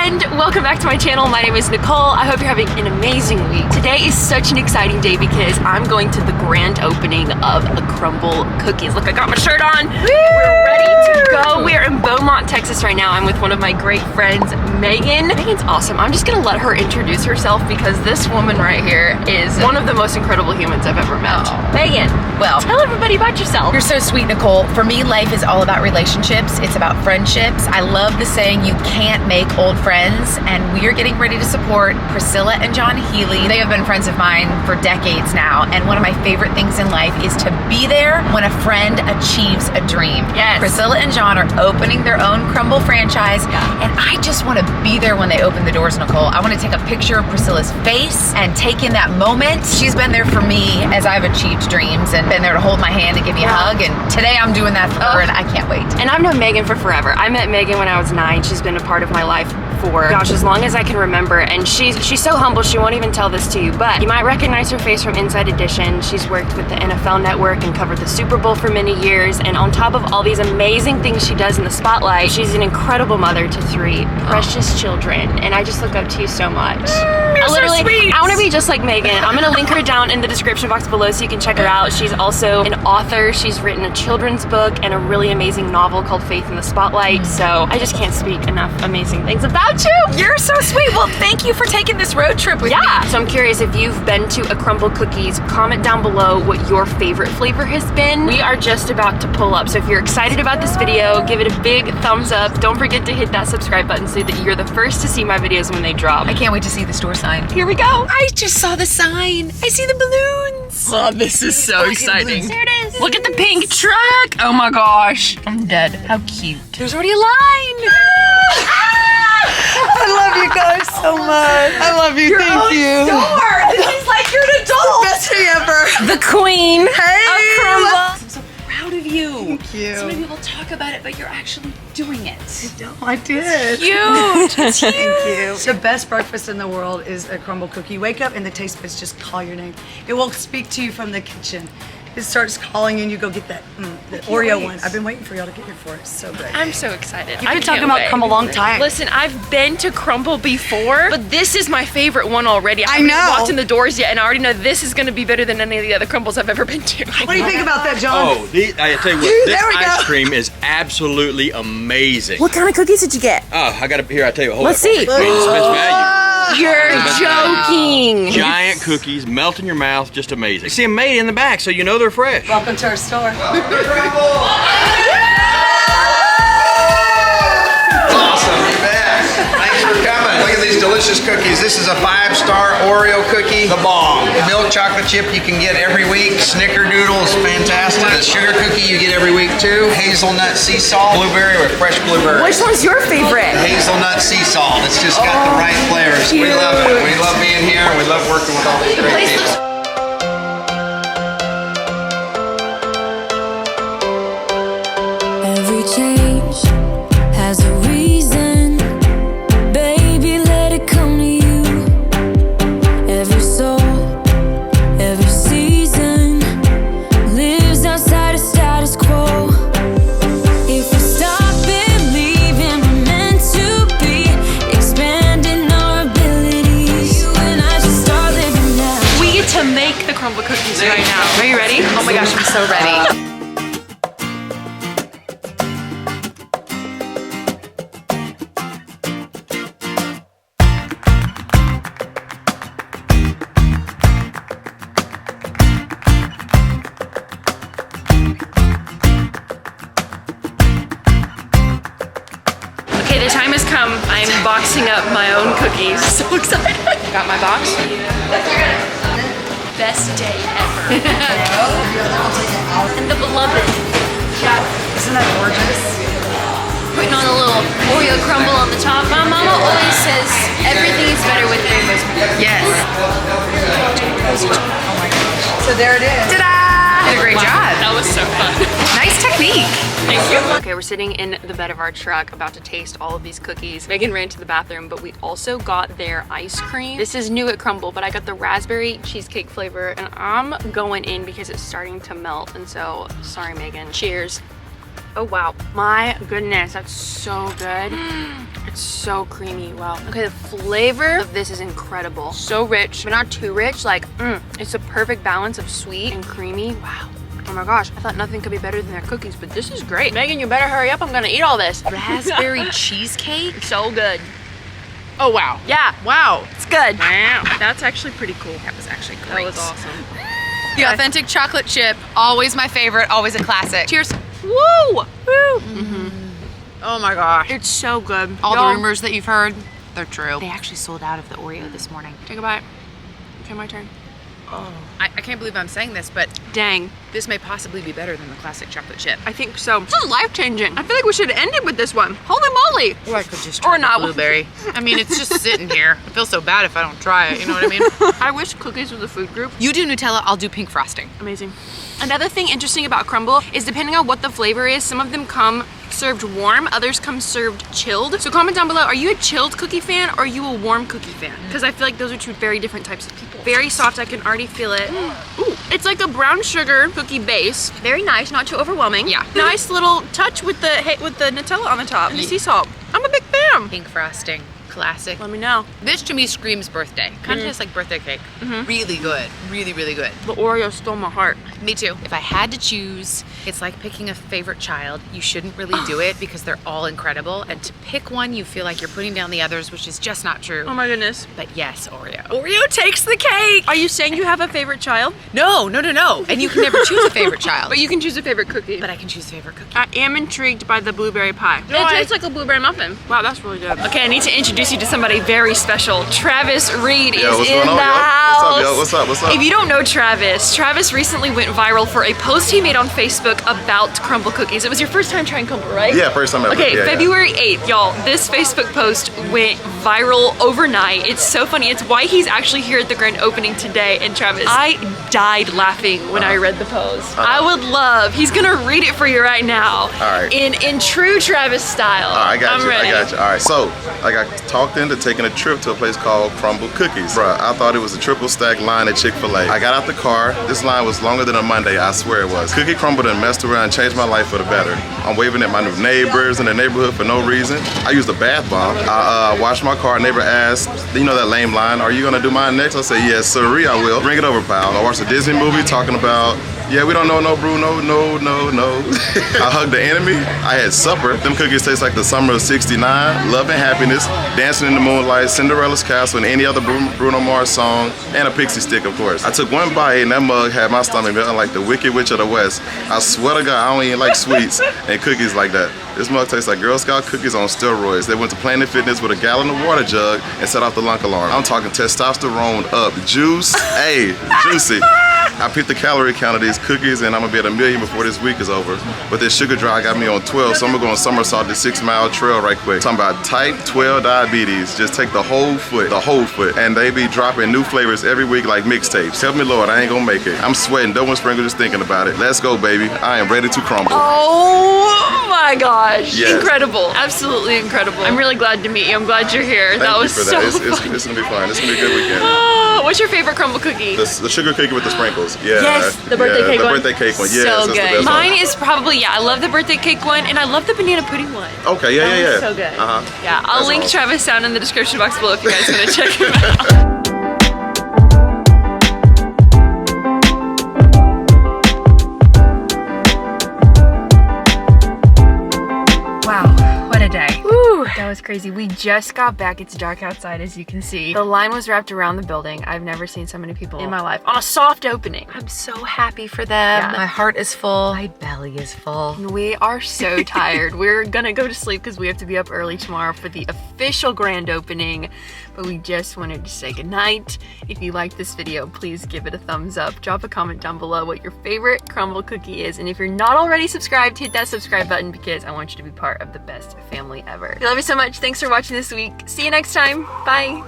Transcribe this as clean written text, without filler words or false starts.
friend, welcome back to my channel. My name is Nicole. I hope you're having an amazing week. Today is such an exciting day because I'm going to the grand opening of a Crumbl Cookies. Look, I got my shirt on. Woo! We're ready to go. We're in Beaumont, Texas right now. I'm with one of my great friends, Megan. Megan's awesome. I'm just gonna let her introduce herself because this woman right here is one of the most incredible humans I've ever met. Megan, well, tell everybody about yourself. You're so sweet, Nicole. For me, life is all about relationships. It's about friendships. I love the saying, you can't make old friends, and we are getting ready to support Priscilla and Jon Healey. They have been friends of mine for decades now, and one of my favorite things in life is to be there when a friend achieves a dream. Yes. Priscilla and Jon are opening their own Crumbl franchise, and I just want to be there when they open the doors, Nicole. I want to take a picture of Priscilla's face and take in that moment. She's been there for me as I've achieved dreams and been there to hold my hand and give me a hug, and today I'm doing that for her, and I can't wait. And I've known Megan for forever. I met Megan when I was 9. She's been a part of my life for, gosh, as long as I can remember. And she's so humble, she won't even tell this to you, but you might recognize her face from Inside Edition. She's worked with the NFL Network and covered the Super Bowl for many years. And on top of all these amazing things she does in the spotlight, she's an incredible mother to 3 precious children. And I just look up to you so much. You're so sweet. I want to be just like Megan. I'm gonna link her down in the description box below so you can check her out. She's also an author. She's written a children's book and a really amazing novel called Faith in the Spotlight. So I just can't speak enough amazing things about you. You're so sweet. Well, thank you for taking this road trip with me. So I'm curious if you've been to a Crumbl Cookies. Comment down below what your favorite flavor has been. We are just about to pull up. So if you're excited about this video, give it a big thumbs up. Don't forget to hit that subscribe button so that you're the first to see my videos when they drop. I can't wait to see the store sign. Here we go. I just saw the sign. I see the balloons. Oh, this is so exciting. There it is. Look at the pink truck. Oh my gosh. I'm dead. How cute. There's already a line. I love you guys so much. I love you. Thank you. This is like you're an adult. Best day ever. The queen of Crumbl. I'm so proud of you. Thank you. So many people talk about it, but you're actually doing it. I did. Huge. Thank you. The best breakfast in the world is a Crumbl cookie. Wake up and the taste buds just call your name. It will speak to you from the kitchen. It starts calling you and you go get that the Oreo one. I've been waiting for y'all to get here for it. It's so good. I'm so excited. You've been talking about Crumbl a long time. Listen, I've been to Crumbl before, but this is my favorite one already. I know. haven't walked in the doors yet, and I already know this is going to be better than any of the other Crumbls I've ever been to. What do you think about that, Jon? Oh, I tell you what, this There we ice go. cream is absolutely amazing. What kind of cookies did you get? Oh, I got it here. I tell you, hold Let's up. see. Queen Smith's value. You're joking. Giant cookies, melt in your mouth, just amazing. You see them made in the back, so you know they're fresh. Welcome to our store. Awesome, you bet. Thanks for coming. Look at these delicious cookies. This is a 5-star Oreo cookie, the bomb. Milk chocolate chip you can get every week. Snickerdoodle is fantastic. The sugar cookie you get every week too. Hazelnut sea salt, blueberry with fresh blueberry. Which one's your favorite? Hazelnut sea salt. It's just got the right flavors. We love it. We love being here. We love working with all these great people. Every change has a reason, baby, let it come to you. Every soul, every season lives outside of status quo. If we stop believing we're meant to be, expanding our abilities, you and I should start living now. We get to make the Crumbl Cookies right now. Are you ready? Oh my gosh, I'm so ready. Okay, the time has come. I'm boxing up my own cookies. So excited. Got my box. Best day ever. And the beloved. Isn't that gorgeous? Putting on a little Oreo crumble on the top. My mama always says everything is better with rainbows. Yes. Oh my gosh. So there it is. Ta-da! Did a great job. That was so fun. Nice technique. Thank you. Okay, we're sitting in the bed of our truck about to taste all of these cookies. Megan ran to the bathroom, but we also got their ice cream. This is new at Crumbl, but I got the raspberry cheesecake flavor, and I'm going in because it's starting to melt. And so, sorry, Megan. Cheers. Oh wow, my goodness, that's so good. It's so creamy, wow. Okay, the flavor of this is incredible. So rich, but not too rich. Like, it's a perfect balance of sweet and creamy. Wow. Oh my gosh, I thought nothing could be better than their cookies, but this is great. Megan, you better hurry up. I'm gonna eat all this. Raspberry cheesecake. So good. Oh wow. Yeah, Wow. it's good. Wow. That's actually pretty cool. That was actually That great. was awesome. The authentic chocolate chip, always my favorite, always a classic. Cheers. Woo! Woo! Oh my gosh. It's so good. All Y'all, the rumors that you've heard, they're true. They actually sold out of the Oreo this morning. Take a bite. Okay, my turn. I can't believe I'm saying this, but Dang, this may possibly be better than the classic chocolate chip. I think so. This is life-changing. I feel like we should end it with this one. Holy moly! Or I could just Or try not. the blueberry. I mean, it's just sitting here. I feel so bad if I don't try it, you know what I mean? I wish cookies was a food group. You do Nutella, I'll do pink frosting. Amazing. Another thing interesting about Crumbl is depending on what the flavor is, some of them come served warm, others come served chilled. So comment down below, are you a chilled cookie fan or are you a warm cookie fan? Because I feel like those are two very different types of people. Very soft, I can already feel it. Ooh, it's like a brown sugar cookie base. Very nice, not too overwhelming. Yeah. Nice little touch with the Nutella on the top and the sea salt. I'm a big fan. Pink frosting, classic. Let me know. This to me screams birthday. Kind of tastes like birthday cake. Really good, really, really good. The Oreo stole my heart. Me too. If I had to choose, it's like picking a favorite child. You shouldn't really do it because they're all incredible. And to pick one, you feel like you're putting down the others, which is just not true. Oh my goodness. But yes, Oreo. Oreo takes the cake. Are you saying you have a favorite child? No, no, no, no. And you can never choose a favorite child. But you can choose a favorite cookie. But I can choose a favorite cookie. I am intrigued by the blueberry pie. It tastes like a blueberry muffin. Wow, that's really good. Okay, I need to introduce you to somebody very special. Travis Reed is what's in going on, the yo? house. What's up, yo? What's up? What's up? If you don't know Travis recently went viral for a post he made on Facebook about Crumbl cookies. It was your first time trying Crumbl, right? Yeah, first time ever. Okay, Yeah, February 8th, y'all. This Facebook post went viral overnight. It's so funny. It's why he's actually here at the grand opening today. And Travis, I died laughing when I read the post. I would love, he's gonna read it for you right now. All right. In true Travis style. All right, I got I'm you. ready. I got you. All right. So, I got talked into taking a trip to a place called Crumbl Cookies. Bruh, I thought it was a triple stack line at Chick-fil-A. I got out the car. This line was longer than a Monday. I swear it was. Cookie Crumbl done messed around and changed my life for the better. I'm waving at my new neighbors in the neighborhood for no reason. I used a bath bomb. I washed my car. Neighbor asked, you know that lame line, are you gonna do mine next? I said, yes, sirree, I will. Bring it over, pal. I watched a Disney movie talking about, yeah, we don't know no Bruno, no. I hugged the enemy. I had supper. Them cookies taste like the summer of '69. Love and happiness, dancing in the moonlight, Cinderella's castle, and any other Bruno Mars song, and a pixie stick, of course. I took one bite and that mug had my stomach melting like the Wicked Witch of the West. I swear to God, I don't even like sweets and cookies like that. This mug tastes like Girl Scout cookies on steroids. They went to Planet Fitness with a gallon of water jug and set off the lunk alarm. I'm talking testosterone up, juice, hey, juicy. I picked the calorie count of these cookies and I'm gonna be at 1 million before this week is over. But this sugar dry got me on 12, so I'm gonna go on somersault this 6-mile trail right quick. Talking about type 12 diabetes. Just take the whole foot. And they be dropping new flavors every week like mixtapes. Help me Lord, I ain't gonna make it. I'm sweating, double sprinkle just thinking about it. Let's go, baby. I am ready to crumble. Oh my gosh. Yes. Incredible. Absolutely incredible. I'm really glad to meet you. I'm glad you're here. Thank that you was for so that. fun. It's gonna be fun. It's gonna be a good weekend. Oh, what's your favorite Crumbl cookie? The sugar cookie with the sprinkles. Yeah. Yes, the birthday cake the one. birthday cake one. Yes, So that's the good. best one. Mine is probably, yeah, I love the birthday cake one and I love the banana pudding one. Okay, That yeah. one's so good. Yeah, I'll That's link awesome. Travis down in the description box below if you guys want to check him out. Wow, what a day. Whew, that was crazy. We just got back. It's dark outside, as you can see. The line was wrapped around the building. I've never seen so many people in my life on a soft opening. I'm so happy for them. Yeah. My heart is full. My belly is full. We are so tired. We're gonna go to sleep because we have to be up early tomorrow for the official grand opening. But we just wanted to say goodnight. If you liked this video, please give it a thumbs up. Drop a comment down below what your favorite Crumbl cookie is. And if you're not already subscribed, hit that subscribe button because I want you to be part of the best family ever. I love you so much. Thanks for watching this week. See you next time. Bye.